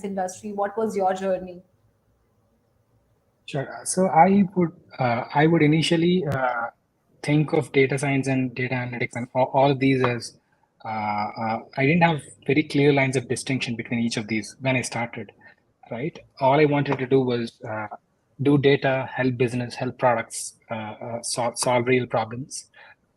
industry? What was your journey? Sure. So I would initially think of data science and data analytics and all of these as I didn't have very clear lines of distinction between each of these when I started, right? All I wanted to do was do data, help business, help products, solve real problems.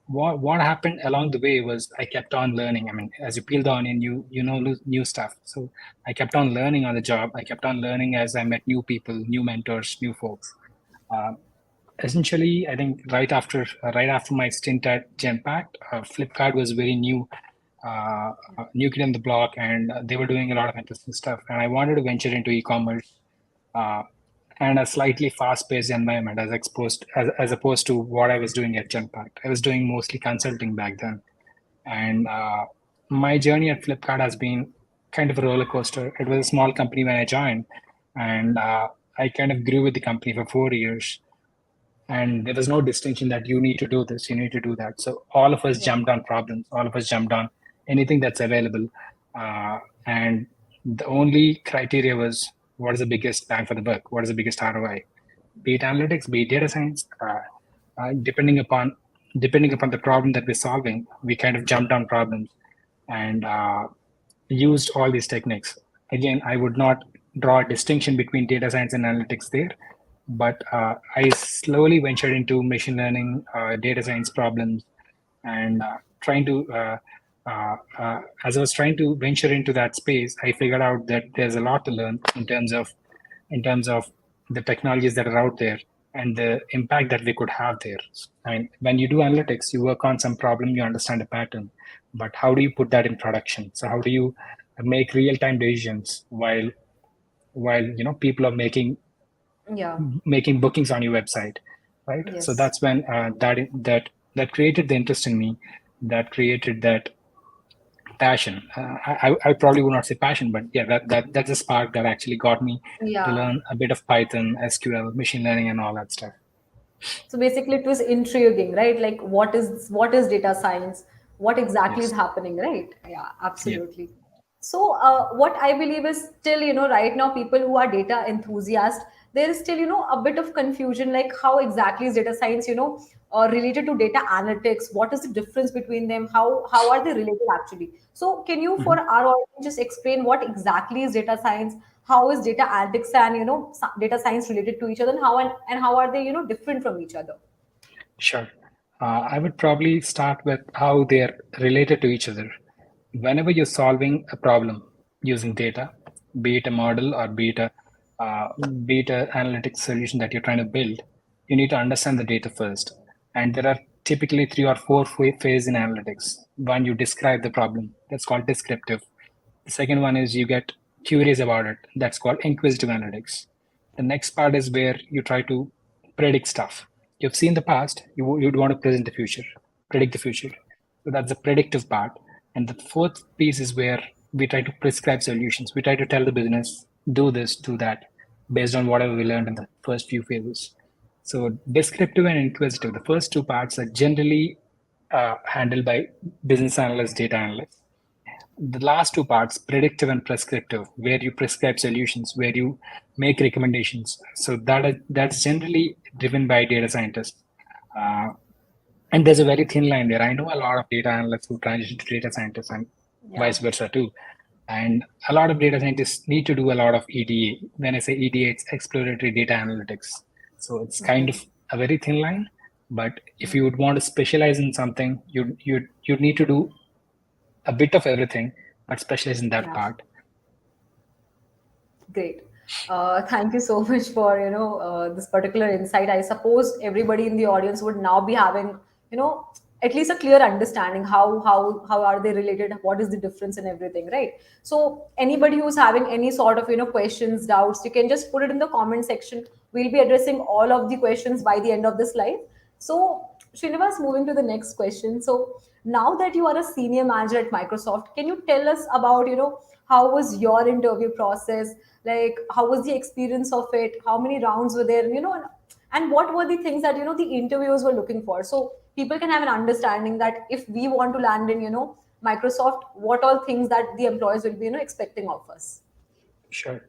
What happened along the way was I kept on learning. I mean, as you peel the onion, you know new stuff. So I kept on learning on the job. I kept on learning as I met new people, new mentors, new folks. Uh, Essentially, I think right after my stint at Genpact, Flipkart was very new kid on the block, and they were doing a lot of interesting stuff. And I wanted to venture into e-commerce uh, and a slightly fast-paced environment as opposed to what I was doing at Genpact. I was doing mostly consulting back then, and my journey at Flipkart has been kind of a roller coaster. It was a small company when I joined, and I kind of grew with the company for 4 years. And there was no distinction that you need to do this, you need to do that. So all of us Yeah. jumped on problems, all of us jumped on anything that's available. And the only criteria was what is the biggest bang for the buck? What is the biggest ROI? Be it analytics, be it data science, depending upon the problem that we're solving, we kind of jumped on problems and used all these techniques. Again, I would not draw a distinction between data science and analytics there, but I slowly ventured into machine learning, data science problems, and trying to. As I was trying to venture into that space, I figured out that there's a lot to learn in terms of the technologies that are out there and the impact that we could have there. I mean, when you do analytics, you work on some problem, you understand a pattern, but how do you put that in production? So how do you make real-time decisions while people are Yeah. making bookings on your website, right? So Yes. that's when that created the interest in me, that created that passion. I probably would not say passion, but yeah, that's a spark that actually got me to Yeah. learn a bit of Python, SQL, machine learning, and all that stuff. So basically, it was intriguing, right? Like, what is data science? What exactly is Yes. happening, right? Yeah, Yeah. absolutely. So, what I believe is still, right now, people who are data enthusiasts, there is still, a bit of confusion, like how exactly is data science, related to data analytics? What is the difference between them? How are they related actually? So, can you, for Mhm. our audience, just explain what exactly is data science? How is data analytics and data science related to each other, and how are they different from each other? Sure. I would probably start with how they're related to each other. Whenever you're solving a problem using data, be it a model or uh, be it a analytics solution that you're trying to build, you need to understand the data first. And there are typically three or four phases in analytics. One, you describe the problem. That's called descriptive. The second one is you get curious about it. That's called inquisitive analytics. The next part is where you try to predict stuff. You've seen the past, you'd want to present the future, predict the future. So that's the predictive part. And the fourth piece is where we try to prescribe solutions. We try to tell the business, do this, do that, based on whatever we learned in the first few phases. So descriptive and inquisitive, the first two parts are generally handled by business analysts, data analysts. The last two parts, predictive and prescriptive, where you prescribe solutions, where you make recommendations. So that's generally driven by data scientists. Uh, and there's a very thin line there. I know a lot of data analysts who transition to data scientists and Yeah. vice versa too. And a lot of data scientists need to do a lot of EDA. When I say EDA, it's exploratory data analytics. So it's kind Okay. of a very thin line. But if you would want to specialize in something, you'd need to do a bit of everything, but specialize in that Yeah. part. Great. Thank you so much for this particular insight. I suppose everybody in the audience would now be having at least a clear understanding how are they related, what is the difference and everything, right? So anybody who's having any sort of questions, doubts, you can just put it in the comment section. We'll be addressing all of the questions by the end of this live. So Srinivas, moving to the next question. So now that you are a senior manager at Microsoft, can you tell us about how was your interview process? Like, how was the experience of it? How many rounds were there? And what were the things that the interviewers were looking for? So people can have an understanding that if we want to land in Microsoft, what all things that the employers will be expecting of us. Sure.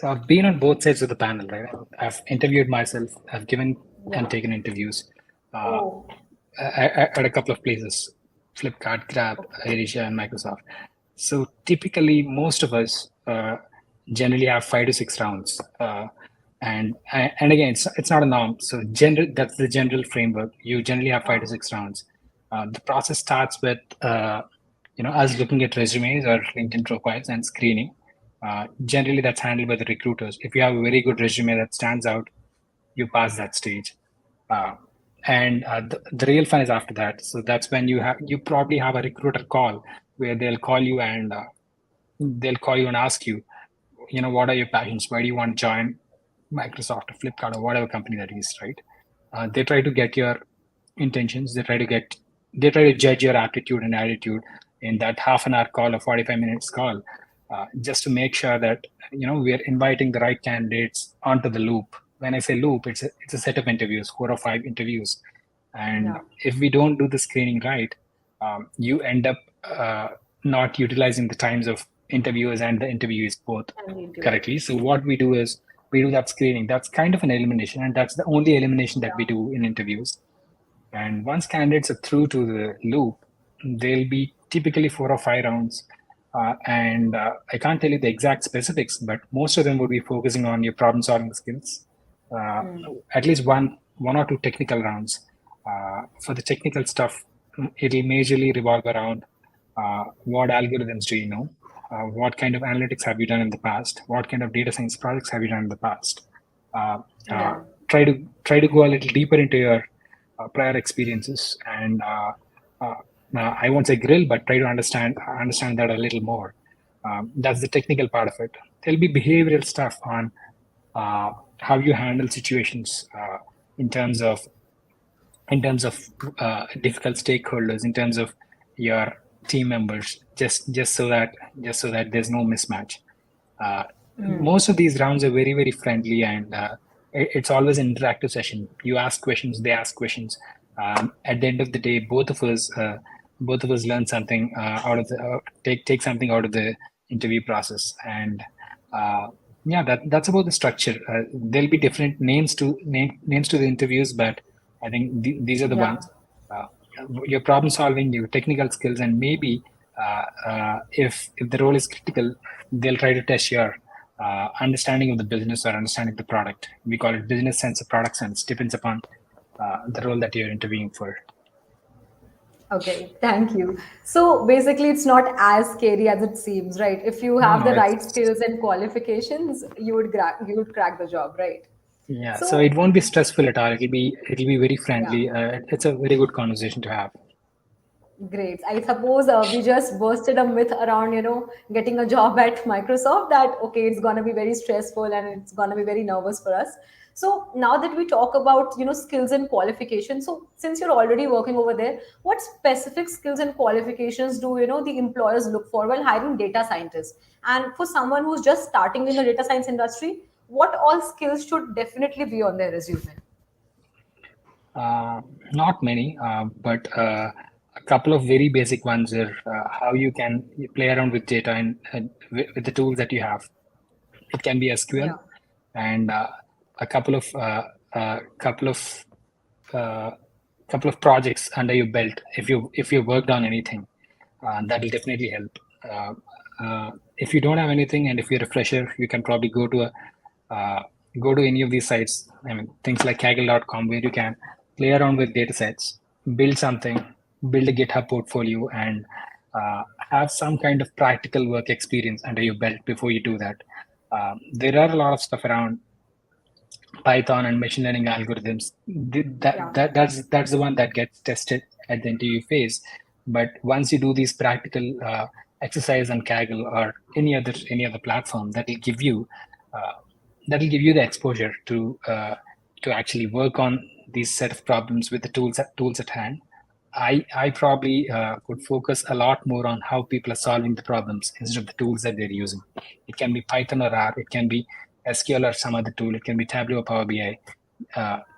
So I've been on both sides of the panel, right? I've interviewed myself. I've given and Yeah. taken interviews uh, Oh, at a couple of places: Flipkart, Grab, okay. AirAsia, and Microsoft. So typically, most of us generally have 5 to 6 rounds, and again, it's not a norm. So general, that's the general framework. You generally have five Yeah. to six rounds. The process starts with us looking at resumes or LinkedIn profiles and screening. Generally, that's handled by the recruiters. If you have a very good resume that stands out, you pass that stage. Uh, and the real fun is after that. So that's when you probably have a recruiter call where they'll call you and ask you, what are your passions? Why do you want to join Microsoft or Flipkart or whatever company that is, right? They try to get your intentions. They try to judge your aptitude and attitude in that half an hour call or 45 minutes call, just to make sure that we are inviting the right candidates onto the loop. When I say loop, it's a set of interviews, 4 or 5 interviews, and Yeah. if we don't do the screening right, you end up not utilizing the times of interviewers and the interviewees both And the interview. correctly. So what we do is we do that screening. That's kind of an elimination, and that's the only elimination that we Yeah. do in interviews. And once candidates are through to the loop, there'll be typically 4 or 5 rounds. And I can't tell you the exact specifics, but most of them will be focusing on your problem solving skills. Uh, Hmm. at least one or two technical rounds. For the technical stuff, it'll majorly revolve around what algorithms do you know? What kind of analytics have you done in the past? What kind of data science projects have you done in the past? Uh, uh, Yeah. try to go a little deeper into your prior experiences, and uh, I won't say grill, but try to understand that a little more. That's the technical part of it. There'll be behavioral stuff on uh, how you handle situations in terms of difficult stakeholders, in terms of your team members, just so that there's no mismatch. uh, Hmm. Most of these rounds are very, very friendly, and it's always an interactive session. You ask questions, they ask questions. At the end of the day, both of us learn something out of the take something out of the interview process. And uh, yeah, that's about the structure. There'll be different names to the interviews, but I think these are the Yeah. ones. Uh, your problem solving, your technical skills, and maybe if the role is critical, they'll try to test your understanding of the business or understanding of the product. We call it business sense or product sense. Depends upon the role that you're interviewing for. Okay, thank you. So basically, it's not as scary as it seems, right? If you No, have no, the right it's skills and qualifications, you would crack the job, right? yeah. So it So won't be stressful at all. It'll be very yeah, friendly. It's a very good conversation to have. great. I suppose we just busted a myth around, getting a job at Microsoft that, okay, it's going to be very stressful and it's going to be very nervous for us. So now that we talk about, skills and qualifications, so since you're already working over there, what specific skills and qualifications do, the employers look for while hiring data scientists? And for someone who's just starting in the data science industry, what all skills should definitely be on their resume? Uh, Not many, but a couple of very basic ones are how you can play around with data and with the tools that you have. It can be SQL, Yeah, and a uh, couple of projects under your belt. If you worked on anything, that will definitely help. If you don't have anything, and if you're a fresher, you can probably uh, go to any of these sites. I mean, things like Kaggle.com, where you can play around with data sets, build something, build a GitHub portfolio, and uh, have some kind of practical work experience under your belt before you do that. There are a lot of stuff around Python and machine learning algorithms. yeah, That's the one that gets tested at the interview phase. But once you do these practical exercise on Kaggle or any other platform, uh, that'll give you the exposure to actually work on these set of problems with the tools at hand. I probably would focus a lot more on how people are solving the problems instead of the tools that they're using. It can be Python or R. It can be SQL or some other tool. It can be Tableau or Power BI.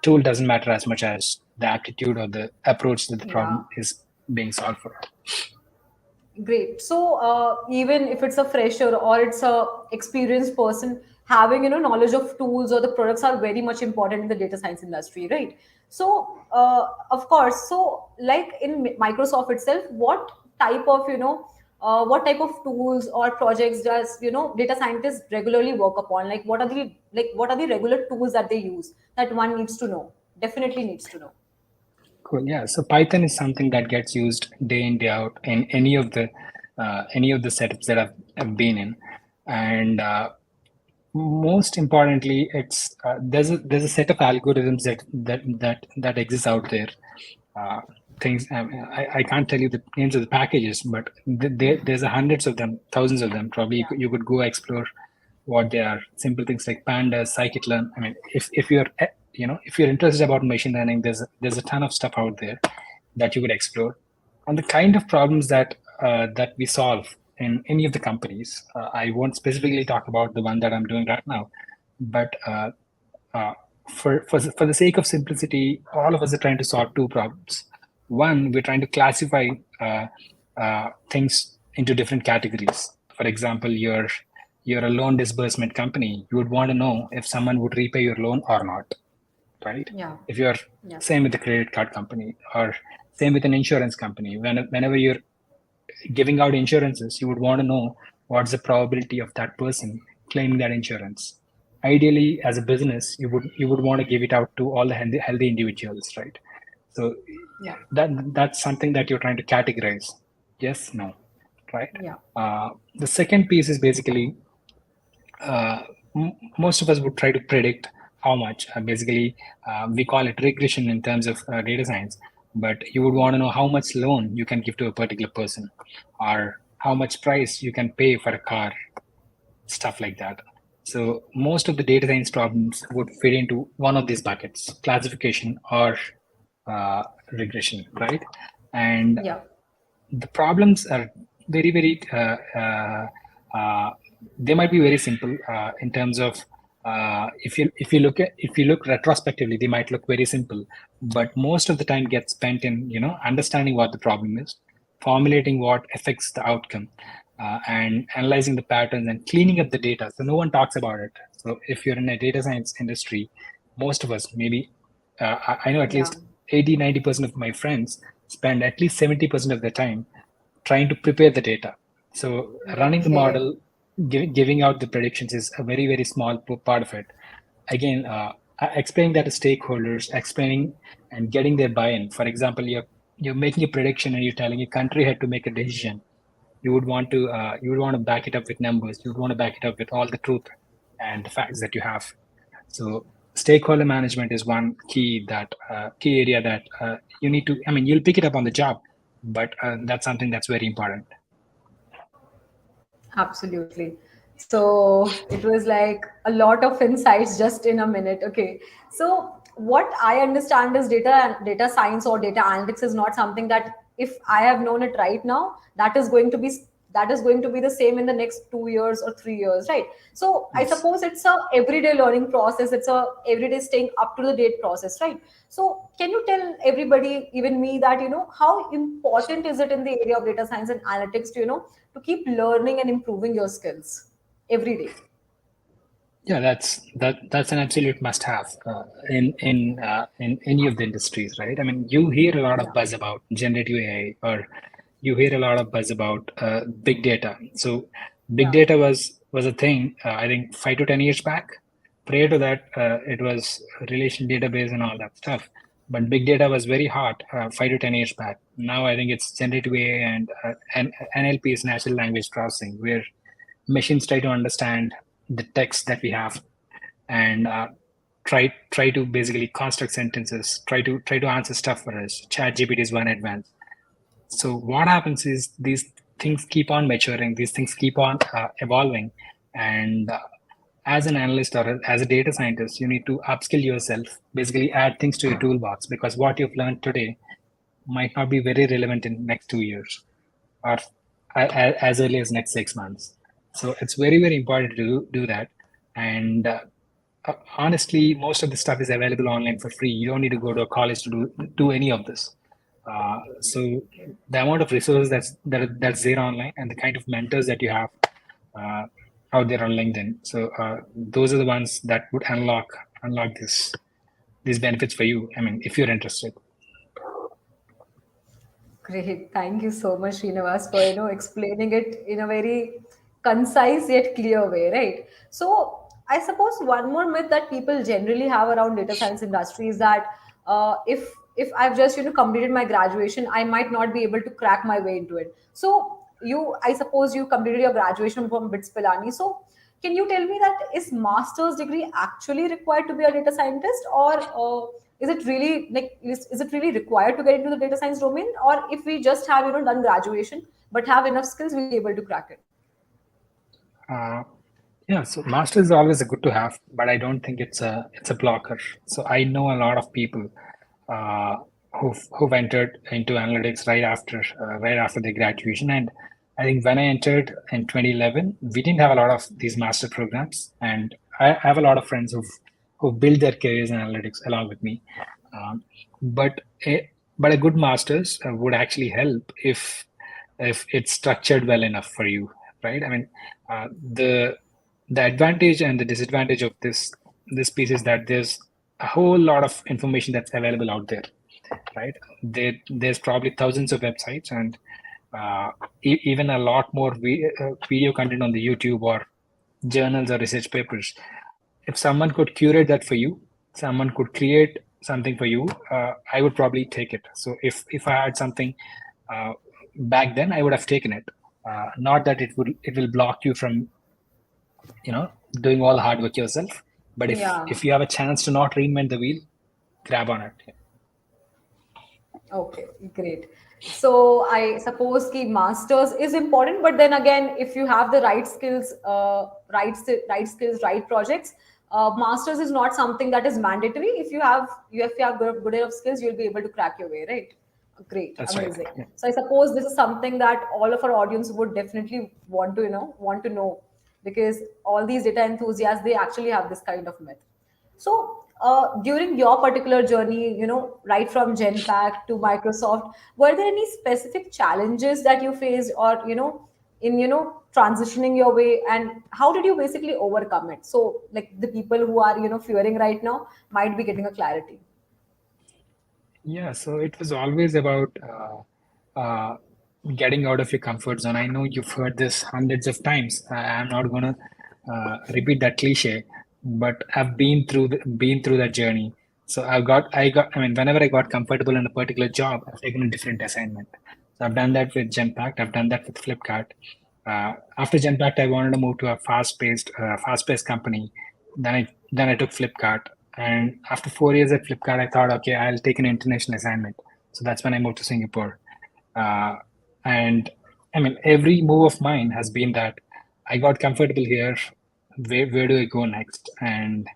Tool doesn't matter as much as the aptitude or the approach that the yeah. problem is being solved for. Great. So even if it's a fresher or it's a experienced person, having knowledge of tools or the products are very much important in the data science industry, right? So of course, so like in Microsoft itself, what type of tools or projects does data scientists regularly work upon? Like what are the regular tools that they use that one needs to know? Definitely needs to know. Cool. Yeah. So Python is something that gets used day in day out in any of the setups that I've been in, and most importantly, it's there's a set of algorithms that exists out there. Uh, things I can't tell you the names of the packages, but there's a hundreds of them, thousands of them. Probably Yeah. you could go explore what they are. Simple things like pandas, scikit-learn. I mean, if you're if you're interested about machine learning, there's a ton of stuff out there that you could explore on the kind of problems that we solve in any of the companies. I won't specifically talk about the one that I'm doing right now, but uh, for the sake of simplicity, all of us are trying to solve two problems. One, we're trying to classify things into different categories. For example, you're a loan disbursement company. You would want to know if someone would repay your loan or not, right? Yeah. If you're Yeah. same with the credit card company or same with an insurance company, whenever you're giving out insurances, you would want to know what's the probability of that person claiming that insurance. Ideally, as a business, you would want to give it out to all the healthy individuals, right? So Yeah. that's something that you're trying to categorize. Yes, no, right? Yeah. The second piece is basically uh, most of us would try to predict how much. Basically, we call it regression in terms of data science. But you would want to know how much loan you can give to a particular person, or how much price you can pay for a car, stuff like that. So most of the data science problems would fit into one of these buckets: classification or uh, regression, right? And Yeah. the problems are very uh, they might be very simple in terms of if you look retrospectively, they might look very simple, but most of the time gets spent in understanding what the problem is, formulating what affects the outcome, and analyzing the patterns and cleaning up the data so no one talks about it. So if you're in a data science industry, most of us maybe I know at Yeah. least 80-90% of my friends spend at least 70% of their time trying to prepare the data. So running the Okay. model, giving out the predictions is a very small part of it. Again, explaining that to stakeholders, explaining and getting their buy-in. For example, you're making a prediction and you're telling a country head to make a decision. You would want to back it up with numbers. You would want to back it up with all the truth and the facts that you have. So stakeholder management is one key area that you need to. I mean, you'll pick it up on the job, but that's something that's very important. Absolutely. So it was like a lot of insights just in a minute. Okay. So what I understand is data science or data analytics is not something that if I have known it right now, that is going to be the same in the next 2 years or 3 years, right? So I Yes. suppose it's a everyday learning process. It's a everyday staying up to the date process, right? So can you tell everybody, even me, that how important is it in the area of data science and analytics to keep learning and improving your skills every day? Yeah, that's an absolute must-have in any of the industries, right? I mean, you hear a lot of Yeah. buzz about generative AI, or you hear a lot of buzz about big data. So, big Yeah. data was a thing. I think 5 to 10 years back. Prior to that, it was relation database and all that stuff. But big data was very hot 5 to 10 years back. Now I think it's generative AI and NLP is natural language processing, where machines try to understand the text that we have and try to basically construct sentences, try to answer stuff for us. Chat GPT is one advance. So what happens is these things keep on maturing, these things keep on evolving, and as an analyst or as a data scientist, you need to upskill yourself, basically add things to your toolbox, because what you've learned today might not be very relevant in next 2 years, or as early as next 6 months. So it's very important to do that. And honestly, most of the stuff is available online for free. You don't need to go to a college to do any of this. So the amount of resources that's there online, and the kind of mentors that you have uh, out there on LinkedIn. So those are the ones that would unlock these benefits for you. I mean, if you're interested. Great. Thank you so much, Srinivas, for explaining it in a very concise yet clear way, right? So I suppose one more myth that people generally have around data science industry is that if I've just completed my graduation, I might not be able to crack my way into it. So I suppose you completed your graduation from BITS Pilani. So can you tell me that is master's degree actually required to be a data scientist, or is it really like is it really required to get into the data science domain, or if we just have done graduation but have enough skills, we'll be able to crack it? Uh, yeah, so master is always a good to have, but I don't think it's a blocker. So I know a lot of people uh, who've entered into analytics right after their graduation, and I think when I entered in 2011, we didn't have a lot of these master programs, and I have a lot of friends who've built their careers in analytics along with me. Um, but a, but a good masters would actually help if it's structured well enough for you, right? I mean, the advantage and the disadvantage of this piece is that there's a whole lot of information that's available out there, right? There's probably thousands of websites, and even a lot more video content on the YouTube or journals or research papers. If someone could curate that for you, someone could create something for you, I would probably take it. So if I had something uh, back then, I would have taken it. Not that it will block you from doing all the hard work yourself, but if Yeah. you have a chance to not reinvent the wheel, grab on it. Okay, great. So I suppose key masters is important, but then again, if you have the right skills, right skills, right projects, masters is not something that is mandatory. If you have good enough skills, you'll be able to crack your way, right? Great, That's right. amazing. Yeah. So I suppose this is something that all of our audience would definitely want to know, because all these data enthusiasts, they actually have this kind of myth. So, during your particular journey, right from Genpact to Microsoft, were there any specific challenges that you faced, or in transitioning your way, and how did you basically overcome it? So, like the people who are fearing right now might be getting a clarity. Yeah, so it was always about getting out of your comfort zone. I know you've heard this hundreds of times. I'm not gonna repeat that cliche, but I've been through that journey. So I mean, whenever I got comfortable in a particular job, I've taken a different assignment. So I've done that with Genpact. I've done that with Flipkart. After Genpact, I wanted to move to a fast-paced company. Then I took Flipkart, and after 4 years at Flipkart, I thought, okay, I'll take an international assignment. So that's when I moved to Singapore. Uh, and I mean, every move of mine has been that I got comfortable here. Where do I go next? And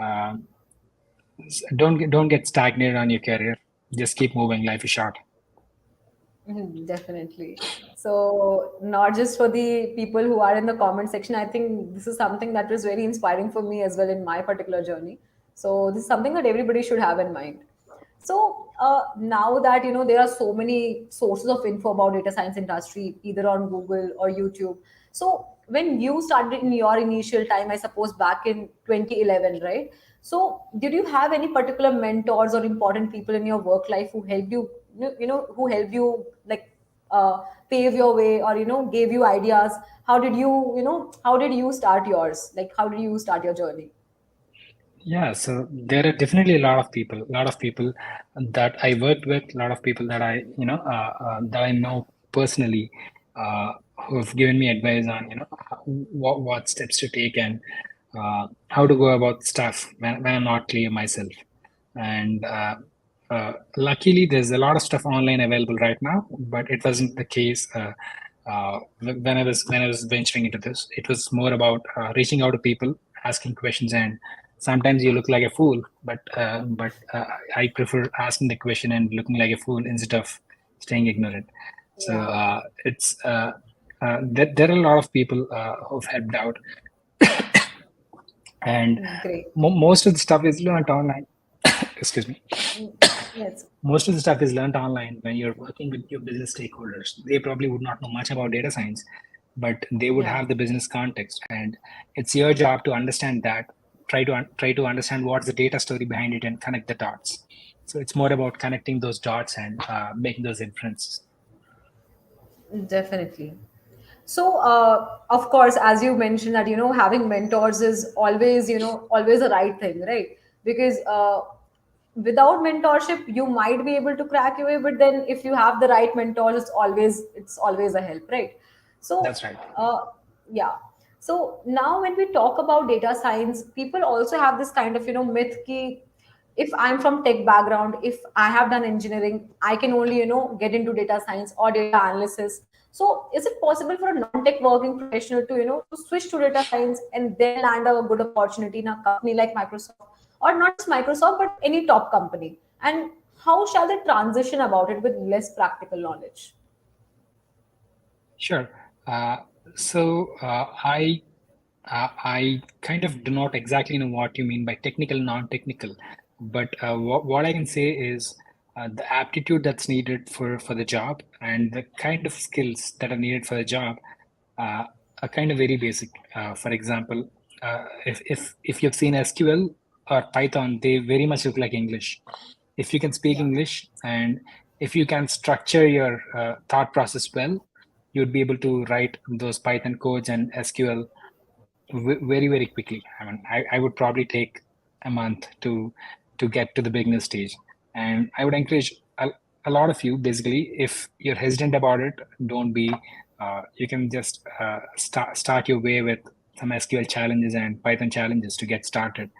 um, don't get stagnated on your career. Just keep moving. Life is short. Mhm, definitely. So, not just for the people who are in the comment section, I think this is something that was very inspiring for me as well in my particular journey. So, this is something that everybody should have in mind. So, now that there are so many sources of info about data science industry, either on Google or YouTube. So, when you started in your initial time, I suppose back in 2011, right? So, did you have any particular mentors or important people in your work life who helped you, who helped you like pave your way, or gave you ideas? How did how did you start yours? Like, how did you start your journey? Yeah, so there are definitely a lot of people that I worked with, a lot of people that that I know personally, who have given me advice on, what steps to take and how to go about stuff when I'm not clear myself. And luckily, there's a lot of stuff online available right now, but it wasn't the case when I was venturing into this. It was more about reaching out to people, asking questions, and sometimes you look like a fool, but I prefer asking the question and looking like a fool instead of staying ignorant. So Yeah. there are a lot of people who've helped out, and Great. most of the stuff is learned online. Excuse me. Mm, yes. Most of the stuff is learned online when you're working with your business stakeholders. They probably would not know much about data science, but they would Yeah. have the business context, and it's your job to understand that. Try to understand what's the data story behind it and connect the dots. So it's more about connecting those dots and making those inferences. Definitely. So, of course, as you mentioned that, having mentors is always, always the right thing, right? Because without mentorship, you might be able to crack your way, but then if you have the right mentors, it's always a help, right? So, That's right. yeah. So now when we talk about data science, people also have this kind of, myth ki if I'm from tech background, if I have done engineering, I can only, get into data science or data analysis. So is it possible for a non-tech working professional to, to switch to data science and then land a good opportunity in a company like Microsoft, or not just Microsoft, but any top company? And how shall they transition about it with less practical knowledge? Sure. Uh, I kind of do not exactly know what you mean by technical, non-technical, but what I can say is the aptitude that's needed for the job and the kind of skills that are needed for the job uh, are kind of very basic. For example, if you've seen SQL or Python, they very much look like English. If you can speak Yeah. English and if you can structure your thought process well, you'd be able to write those Python codes and SQL very very quickly. I mean, I would probably take a month to get to the beginner stage, and I would encourage a lot of you. Basically, if you're hesitant about it, don't be. You can just start your way with some SQL challenges and Python challenges to get started,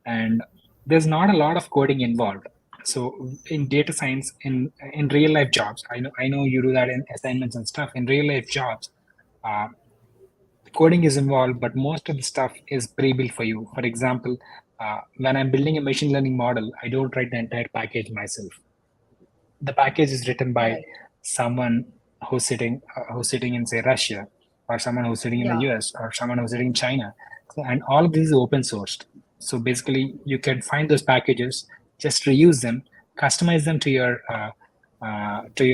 and there's not a lot of coding involved. So in data science, in real life jobs, I know you do that in assignments and stuff. In real life jobs, uh, coding is involved, but most of the stuff is pre-built for you. For example, when I'm building a machine learning model, I don't write the entire package myself. The package is written by Right. someone who's sitting in say Russia, or someone who's sitting in the Yeah. US, or someone who's sitting in China. So, and all of this is open sourced. So basically, you can find those packages, just reuse them, customize them to your to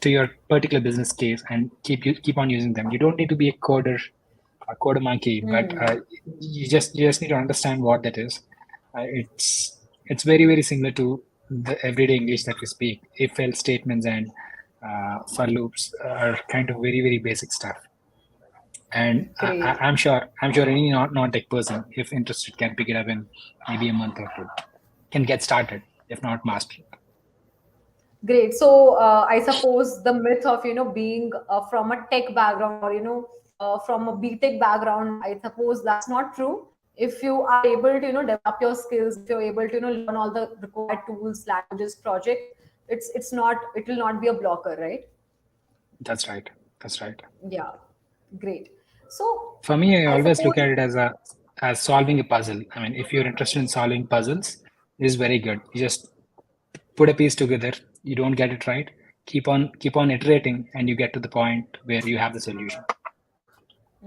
your particular business case, and keep on using them. You don't need to be a coder monkey, but Hmm. you just need to understand what that is. It's very very similar to the everyday English that we speak. If else statements and for loops are kind of very very basic stuff. And Great. I'm sure any non-tech person, if interested, can pick it up in maybe a month or two. Can get started, if not master it. Great. So I suppose the myth of being from a tech background, or from a BTech background, I suppose that's not true. If you are able to develop your skills, if you're able to learn all the required tools, languages, project, it will not be a blocker, right? That's right. That's right. Yeah. Great. So For me, I I always look suppose. at it as solving a puzzle. I mean, if you're interested in solving puzzles, it is very good. You just put a piece together. You don't get it right. Keep on iterating, and you get to the point where you have the solution.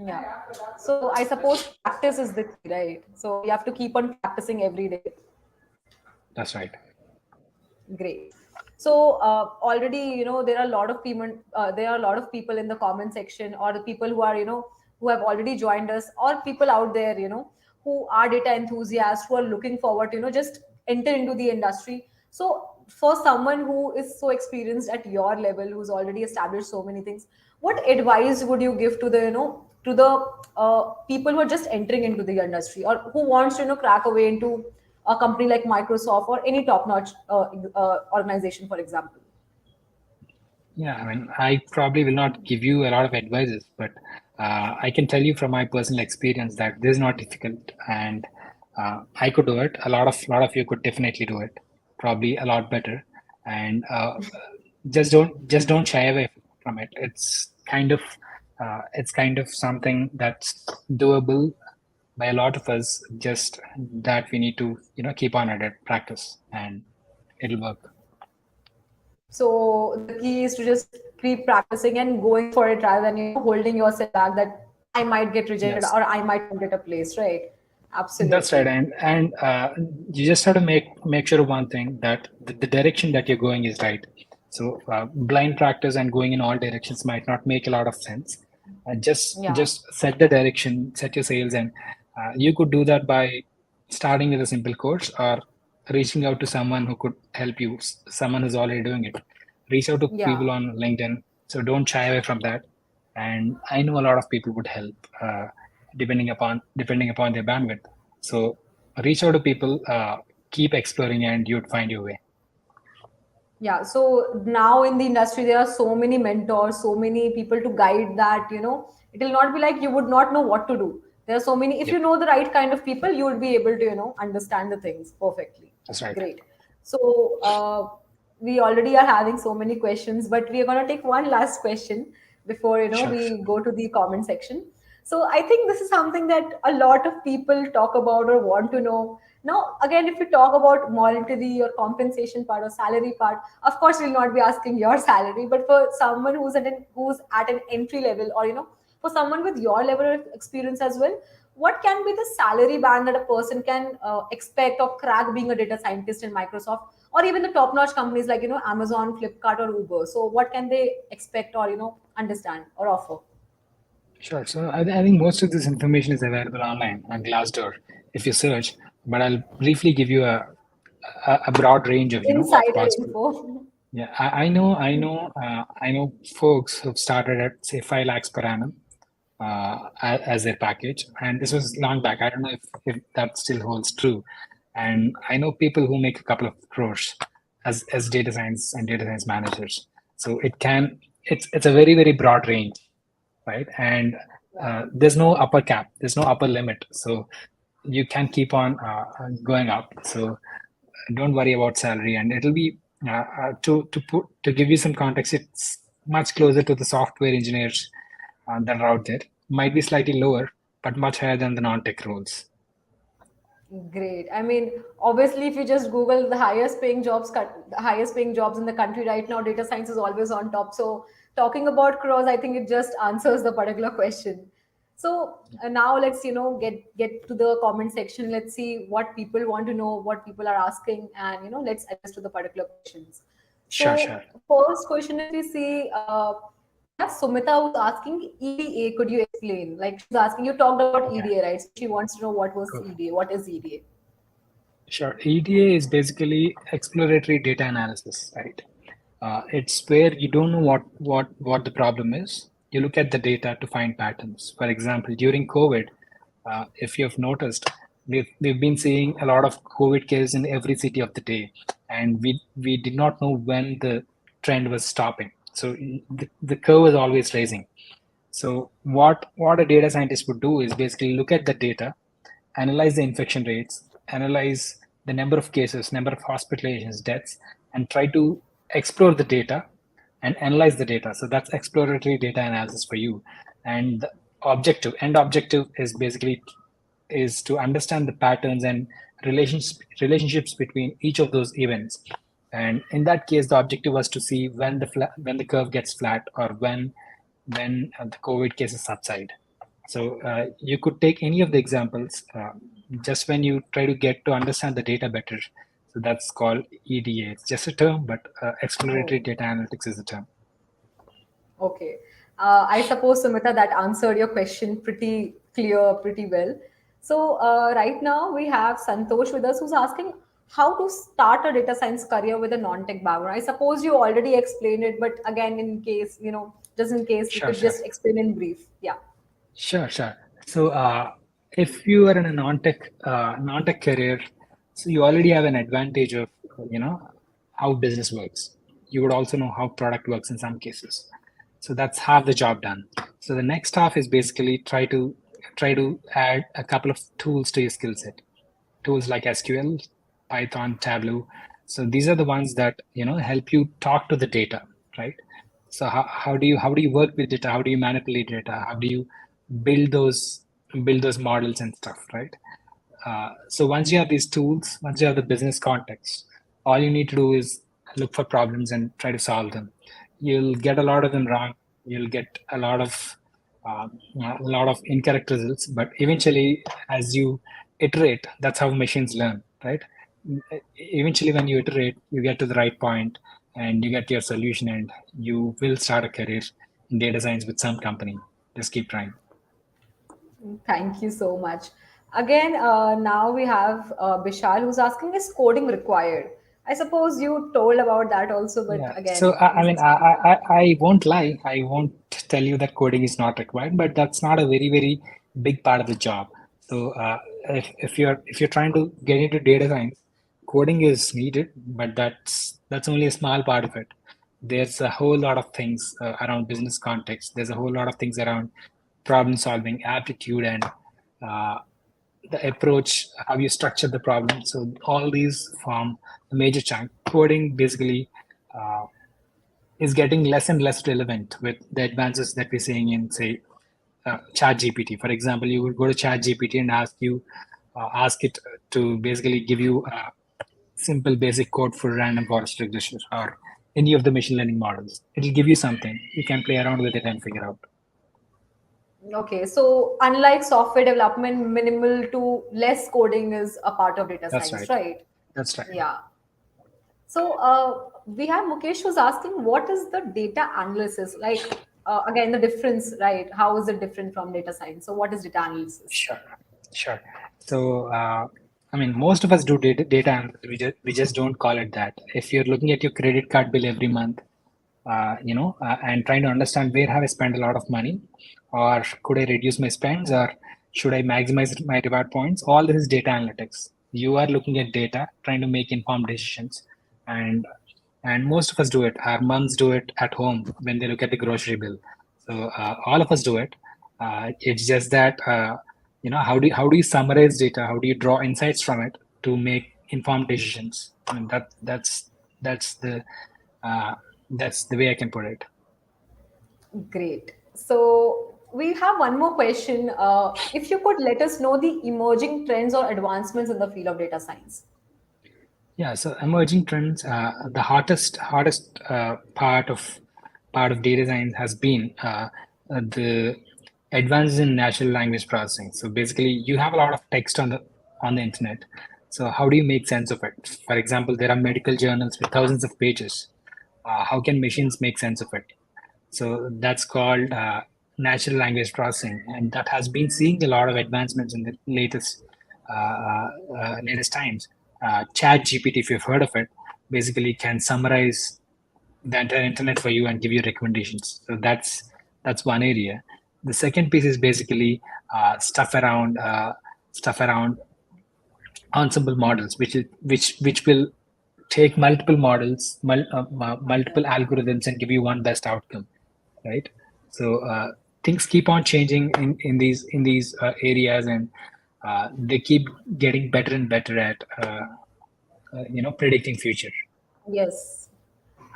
Yeah. So I suppose practice is the key, right? So you have to keep on practicing every day. That's right. Great. So already, there are a lot of people. There are a lot of people in the comment section, or the people who are, who have already joined us, or people out there, who are data enthusiasts, who are looking forward to, just enter into the industry. So for someone who is so experienced at your level, who's already established so many things, what advice would you give to the, to the people who are just entering into the industry, or who wants to, crack away into a company like Microsoft or any top-notch organization, for example? Yeah, I mean, I probably will not give you a lot of advices, but I can tell you from my personal experience that this is not difficult, and I could do it. A lot of you could definitely do it, probably a lot better. And just don't shy away from it. It's kind of something that's doable by a lot of us. Just that we need to keep on at it, practice, and it'll work. So the key is to just keep practicing and going for it rather than holding yourself back that I might get rejected Yes. or I might not get a place, right? That's right, Absolutely. and you just have to make sure of one thing, that the direction that you're going is right. So blind practice and going in all directions might not make a lot of sense. Yeah. Just set the direction, set your sails, and you could do that by starting with a simple course or reaching out to someone who could help you, someone who's already doing it. Reach out to Yeah. people on LinkedIn. So don't shy away from that. And I know a lot of people would help, depending upon their bandwidth. So reach out to people, keep exploring, and you'd find your way. Yeah, so now in the industry, there are so many mentors, so many people to guide that, it will not be like you would not know what to do. There are so many, if Yep, you know the right kind of people, you will be able to, understand the things perfectly. that's right. Great. So we already are having so many questions, but we are going to take one last question before, Sure. we go to the comment section. So I think this is something that a lot of people talk about or want to know. Now, again, if you talk about monetary or compensation part or salary part, of course, we'll not be asking your salary. But for someone who's at an entry level, or for someone with your level of experience as well, what can be the salary band that a person can expect or crack being a data scientist in Microsoft, or even the top-notch companies like Amazon, Flipkart, or Uber? So, what can they expect or understand or offer? Sure. So I think most of this information is available online on Glassdoor if you search. But I'll briefly give you a broad range of of Insider possible. info. Yeah, I know folks who've started at say 5 lakhs per annum as their package, and this was long back. I don't know if that still holds true. And I know people who make a couple of crores as data science and data science managers. So it's a very broad range, right? And Yeah. there's no upper cap, there's no upper limit. So you can keep on going up. So don't worry about salary, and it'll be to give you some context. It's much closer to the software engineers that are out there. Might be slightly lower, but much higher than the non-tech roles. Great. I mean, obviously, if you just Google the highest paying jobs in the country right now, data science is always on top. So, talking about cross, I think it just answers the particular question. So now let's get to the comment section. Let's see what people want to know, what people are asking, and let's address to the particular questions. Sure, So sure. first question, if we see, we have Sumita who's asking EDA. Could you explain? Like she's asking, you talked about Yeah. EDA, right? So she wants to know what was Cool. EDA. What is EDA? Sure. EDA is basically exploratory data analysis, right? It's where you don't know what the problem is. You look at the data to find patterns. For example, during COVID, if you've noticed, we've been seeing a lot of COVID cases in every city of the day, and we did not know when the trend was stopping. So the curve is always rising. So what a data scientist would do is basically look at the data, analyze the infection rates, analyze the number of cases, number of hospitalizations, deaths, and try to explore the data and analyze the data. So that's exploratory data analysis for you. And the end objective is basically is to understand the patterns and relationships between each of those events. And in that case, the objective was to see when when the curve gets flat, or when the COVID cases subside. So you could take any of the examples just when you try to get to understand the data better. So that's called EDA. It's just a term, but exploratory Oh, data analytics is a term. okay. I suppose, Sumita, that answered your question pretty clear, pretty well. So right now we have Santosh with us who's asking how to start a data science career with a non-tech background. I suppose you already explained it, but again, in case, just in case, you Sure, could sure. just explain in brief. Yeah. Sure, sure. So, if you are in a non-tech career, so you already have an advantage of how business works. You would also know how product works in some cases. So that's half the job done. So the next half is basically try to add a couple of tools to your skill set. Tools like SQL, Python, Tableau. So these are the ones that help you talk to the data, right? So how do you work with data? How do you manipulate data? How do you build those build those models and stuff, right? So once you have these tools, once you have the business context, all you need to do is look for problems and try to solve them. You'll get a lot of them wrong. You'll get a lot of incorrect results, but eventually, as you iterate. That's how machines learn, right? Eventually, when you iterate, you get to the right point and you get your solution, and you will start a career in data science with some company. Just keep trying. Thank you so much. Again, now we have Bishal who's asking, is coding required? I suppose you told about that also, but Yeah. So again, I please mean, explain. I won't lie. I won't tell you that coding is not required, but that's not a very big part of the job. So if you're trying to get into data science, coding is needed, but that's only a small part of it. There's a whole lot of things around business context. There's a whole lot of things around problem solving, aptitude, and uh, the approach, how you structure the problem. So all these form a major chunk. Coding basically uh, is getting less and less relevant with the advances that we're seeing in, say, Chat GPT. For example, you would go to Chat GPT and ask it to basically give you a simple basic code for random forest regression or any of the machine learning models. It'll give you something. You can play around with it and figure out. Okay, so unlike software development, minimal to less coding is a part of data That's science, right. right? That's right. Yeah. So we have Mukesh who's asking, what is the data analysis? Like, again, the difference, right? How is it different from data science? So what is data analysis? Sure, sure. So, I mean, most of us do data analysis. We just don't call it that. If you're looking at your credit card bill every month, and trying to understand where have I spent a lot of money, or could I reduce my spends, or should I maximize my reward points? All this is data analytics. You are looking at data, trying to make informed decisions, and and most of us do it. Our moms do it at home when they look at the grocery bill. So all of us do it. It's just that how do you summarize data? How do you draw insights from it to make informed decisions? I mean that's the uh, that's the way I can put it. Great. So we have one more question. If you could let us know the emerging trends or advancements in the field of data science. Yeah, so emerging trends, the hottest part of data science has been the advances in natural language processing. So basically, you have a lot of text on the internet. So how do you make sense of it? For example, there are medical journals with thousands of pages. How can machines make sense of it? So that's called natural language processing, and that has been seeing a lot of advancements in the latest times. Chat GPT, if you've heard of it, basically can summarize the entire internet for you and give you recommendations. So that's one area. The second piece is basically stuff around ensemble models, which will take multiple models, multiple algorithms, and give you one best outcome, right? So things keep on changing in these areas, and they keep getting better and better at predicting future. Yes.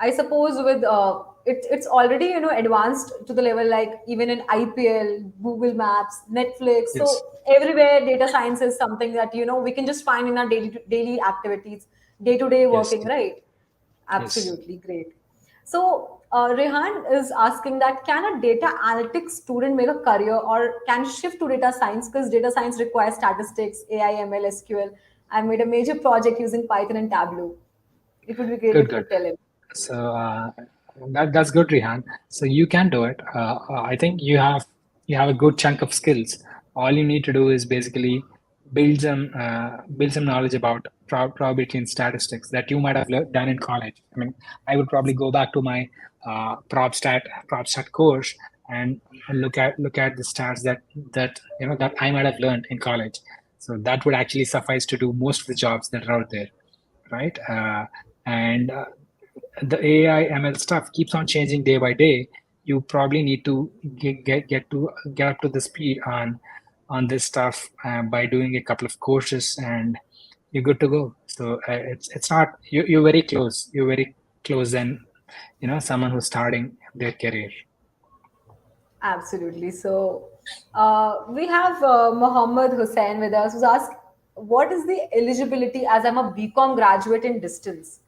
I suppose with it's already advanced to the level like even in IPL, Google Maps, Netflix. Yes, So everywhere data science is something that we can just find in our daily activities, day to day yes, working, right? yes. Absolutely great. So Rehan is asking that can a data analytics student make a career or can shift to data science because data science requires statistics, AI, ML, SQL. I made a major project using Python and Tableau. It would be great Good, if you good. could tell him. So that's good, Rihan. So you can do it. I think you have a good chunk of skills. All you need to do is basically build some knowledge about probability and statistics that you might have done in college. I mean, I would probably go back to my prop stat course and look at the stats that I might have learned in college. So that would actually suffice to do most of the jobs that are out there, right? And the AI ML stuff keeps on changing day by day. You probably need to get up to the speed on this stuff by doing a couple of courses, and you're good to go. So it's not you're very close. You're very close than someone who's starting their career. Absolutely. So we have Mohammed Hussain with us who's asked, what is the eligibility as I'm a BCom graduate in distance?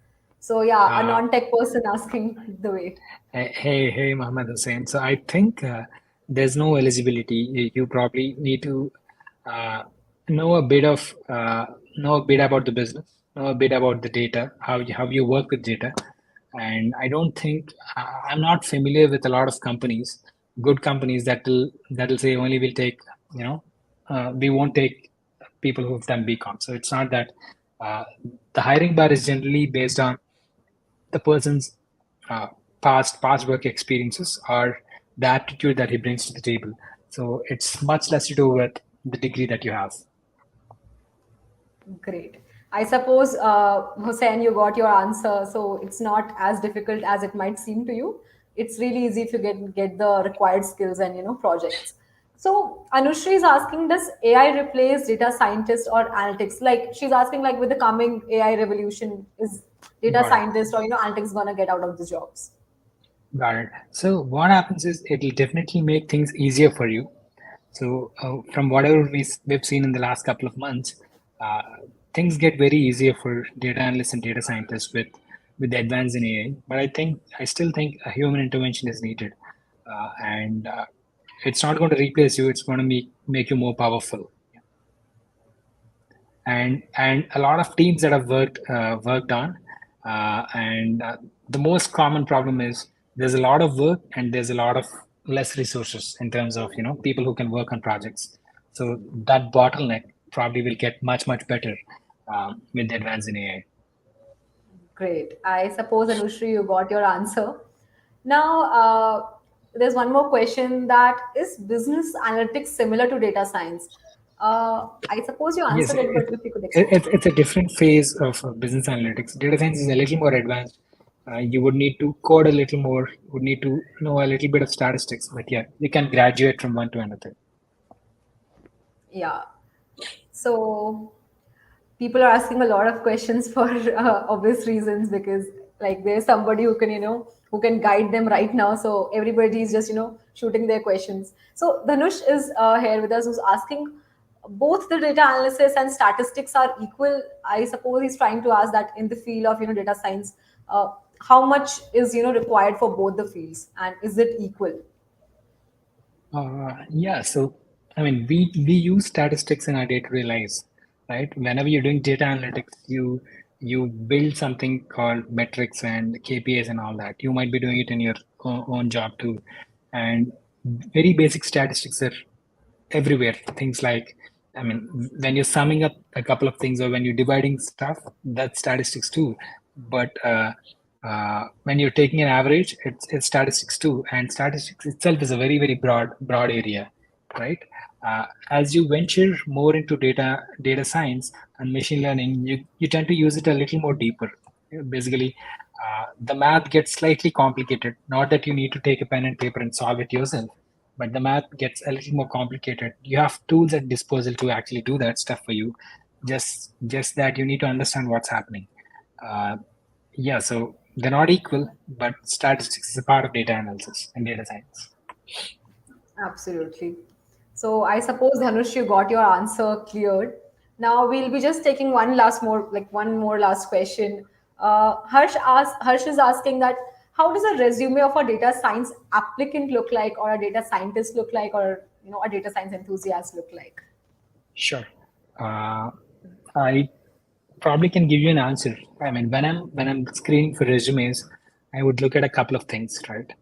So yeah, a Uh, non-tech person asking the way. hey, Mohammed Hussain. So I think there's no eligibility. You probably need to. know a bit of know a bit about the business, know a bit about the data, how you work with data, and I don't think I'm not familiar with a lot of companies, good companies that will say only we'll take we won't take people who've done BCom. So it's not that uh, the hiring bar is generally based on the person's uh, past work experiences or the attitude that he brings to the table. So it's much less to do with the degree that you have. Great. I suppose, Hussein, you got your answer, so it's not as difficult as it might seem to you. It's really easy if you get the required skills and projects. So Anushri is asking, does AI replace data scientists or analytics? Like she's asking, like with the coming AI revolution, is data Got it. scientists or analytics gonna get out of the jobs? Got it. So what happens is it'll definitely make things easier for you. So from whatever we've seen in the last couple of months, uh, things get very easier for data analysts and data scientists with the advance in AI. But I still think a human intervention is needed, and it's not going to replace you. It's going to make you more powerful. And a lot of teams that have worked on and the most common problem is there's a lot of work and there's a lot of less resources in terms of people who can work on projects. So that bottleneck probably will get much better with the advance in AI. Great. I suppose, Anushri, you got your answer. Now, there's one more question, that is business analytics similar to data science? I suppose you Yes, answered it, but if you could it, explain. it, it's a different phase of business analytics. Data science is a little more advanced. You would need to code a little more, would need to know a little bit of statistics, but yeah, you can graduate from one to another. Yeah. So people are asking a lot of questions for obvious reasons, because like there's somebody who can who can guide them right now, so everybody is just shooting their questions. So Dhanush is here with us, who's asking, both the data analysis and statistics are equal? I suppose he's trying to ask that in the field of data science, uh, how much is required for both the fields, and is it equal? Yeah, so I mean, we use statistics in our day-to-day lives, right? Whenever you're doing data analytics, you build something called metrics and KPIs and all that. You might be doing it in your own job too, and very basic statistics are everywhere. Things like, I mean, when you're summing up a couple of things or when you're dividing stuff, that's statistics too. But when you're taking an average, it's statistics too. And statistics itself is a very broad area, right? As you venture more into data science and machine learning, you tend to use it a little more deeper. Basically, the math gets slightly complicated. Not that you need to take a pen and paper and solve it yourself, but the math gets a little more complicated. You have tools at disposal to actually do that stuff for you. Just that you need to understand what's happening. Uh, yeah, so they're not equal, but statistics is a part of data analysis and data science. Absolutely. So I suppose, Dhanush, you got your answer cleared. Now we'll be just taking one more last question. Harsh is asking that, how does a resume of a data science applicant look like, or a data scientist look like, or a data science enthusiast look like? Sure. Uh, I probably can give you an answer. I mean, when I'm screening for resumes, I would look at a couple of things, right?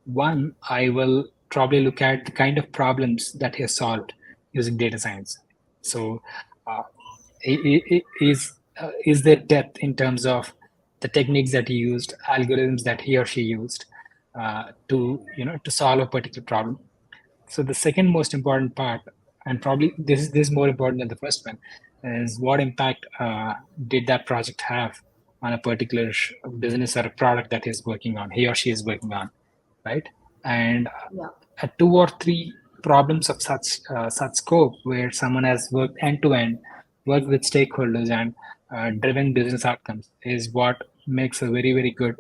One, I will probably look at the kind of problems that he has solved using data science. So, uh, is there depth in terms of the techniques that he used, algorithms that he or she used to solve a particular problem? So the second most important part, and probably this is more important than the first one, is what impact did that project have on a particular business or a product that he's working on, he or she is working on, right? And Yeah. two or three problems of such scope where someone has worked end to end, worked with stakeholders and driven business outcomes is what makes a very good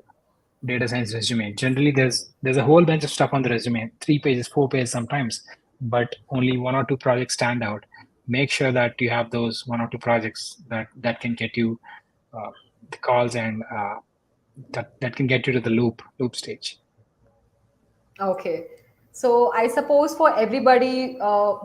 data science resume. Generally, there's a whole bunch of stuff on the resume, 3 pages, 4 pages sometimes, but only one or two projects stand out. Make sure that you have those one or two projects that can get you uh, the calls and that can get you to the loop stage. Okay. So I suppose for everybody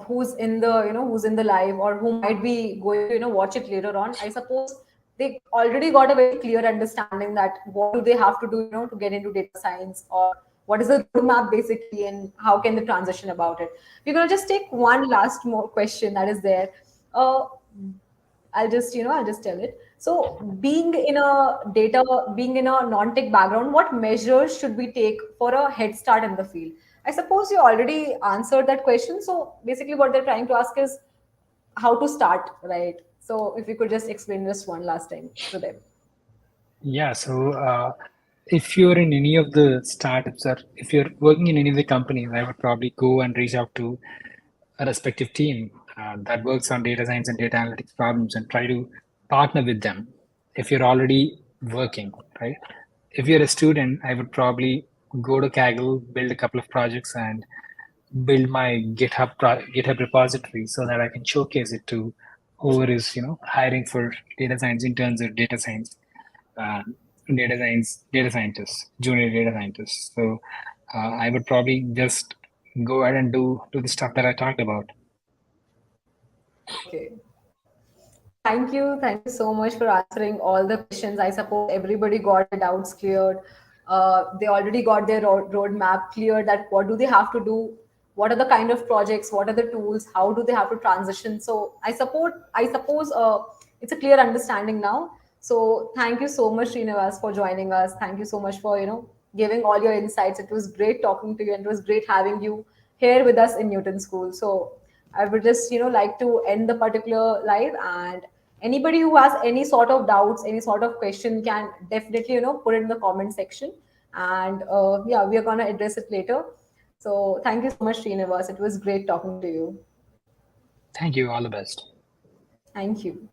who's in the who's in the live or who might be going to watch it later on, I suppose they already got a very clear understanding that what do they have to do to get into data science, or what is the roadmap basically, and how can they transition about it. We're gonna just take one last more question that is there. Uh, I'll just tell it. So, being in a non-tech background, what measures should we take for a head start in the field? I suppose you already answered that question. So, basically, what they're trying to ask is how to start, right? So, if you could just explain this one last time to them. Yeah, so if you're in any of the startups or if you're working in any of the companies, I would probably go and reach out to a respective team that works on data science and data analytics problems and try to partner with them if you're already working, right? If you're a student, I would probably go to Kaggle, build a couple of projects, and build my GitHub repository so that I can showcase it to whoever is hiring for data science interns or uh, data scientists, junior data scientists. So I would probably just go ahead and do the stuff that I talked about. Okay. Thank you. Thank you so much for answering all the questions. I suppose everybody got their doubts cleared. They already got their roadmap clear that what do they have to do, what are the kind of projects, what are the tools, how do they have to transition. So I suppose it's a clear understanding now. So thank you so much, Srinivas, for joining us. Thank you so much for giving all your insights. It was great talking to you, and it was great having you here with us in Newton School. So I would just like to end the particular live, and anybody who has any sort of doubts, any sort of question can definitely put it in the comment section, and yeah, we are gonna address it later. So thank you so much, Srinivas. It was great talking to you. Thank you. All the best. Thank you.